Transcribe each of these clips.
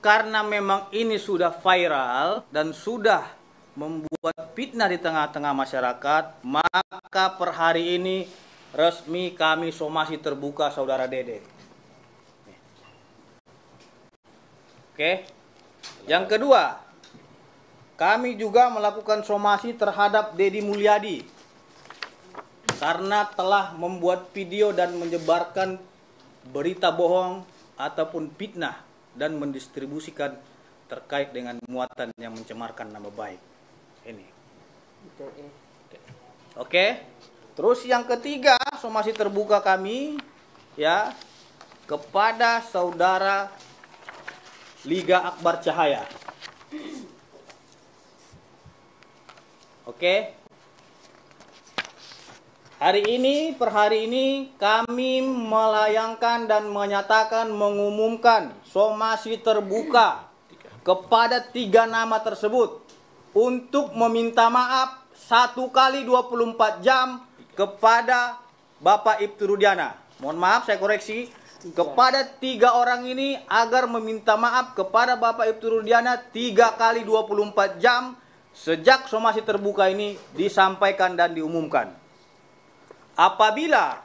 karena memang ini sudah viral dan sudah membuat fitnah di tengah-tengah masyarakat, maka per hari ini resmi kami somasi terbuka saudara Dede. Oke. Yang kedua, kami juga melakukan somasi terhadap Dedi Mulyadi karena telah membuat video dan menyebarkan berita bohong ataupun fitnah dan mendistribusikan terkait dengan muatan yang mencemarkan nama baik. Ini. Oke. Terus yang ketiga, somasi terbuka kami ya kepada saudara Liga Akbar Cahaya. Oke. Per hari ini kami melayangkan dan menyatakan mengumumkan somasi terbuka kepada 3 nama tersebut untuk meminta maaf 1 kali 24 jam kepada Bapak Ibtu Rudiana. Mohon maaf saya koreksi, kepada 3 orang ini agar meminta maaf kepada Bapak Ibtu Rudiana 3 kali 24 jam sejak somasi terbuka ini disampaikan dan diumumkan. Apabila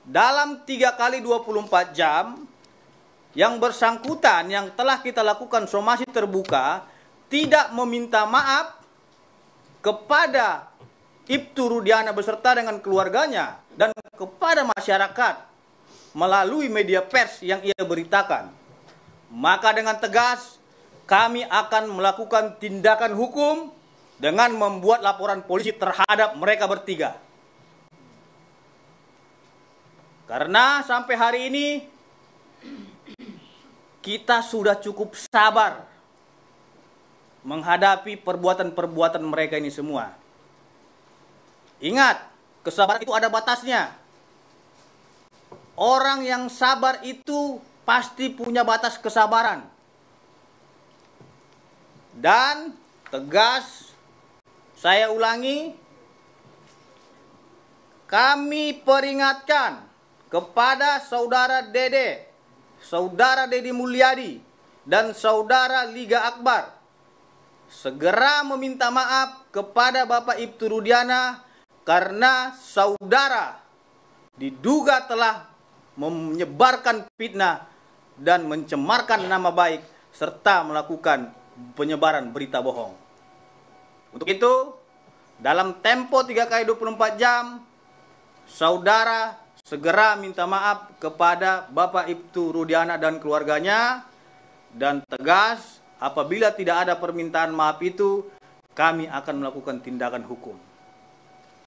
dalam 3 kali 24 jam yang bersangkutan yang telah kita lakukan somasi terbuka tidak meminta maaf kepada Ibtu Rudiana beserta dengan keluarganya dan kepada masyarakat melalui media pers yang ia beritakan, maka dengan tegas kami akan melakukan tindakan hukum dengan membuat laporan polisi terhadap mereka bertiga. Karena sampai hari ini kita sudah cukup sabar menghadapi perbuatan-perbuatan mereka ini semua. Ingat, kesabaran itu ada batasnya. Orang yang sabar itu pasti punya batas kesabaran. Dan tegas, saya ulangi, kami peringatkan kepada saudara Dede, saudara Dedi Mulyadi, dan saudara Liga Akbar segera meminta maaf kepada Bapak Ibtu Rudiana karena saudara diduga telah menyebarkan fitnah dan mencemarkan nama baik serta melakukan penyebaran berita bohong. Untuk itu, dalam tempo 3 kali 24 jam, saudara segera minta maaf kepada Bapak Ibtu Rudiana dan keluarganya, dan tegas apabila tidak ada permintaan maaf itu, kami akan melakukan tindakan hukum.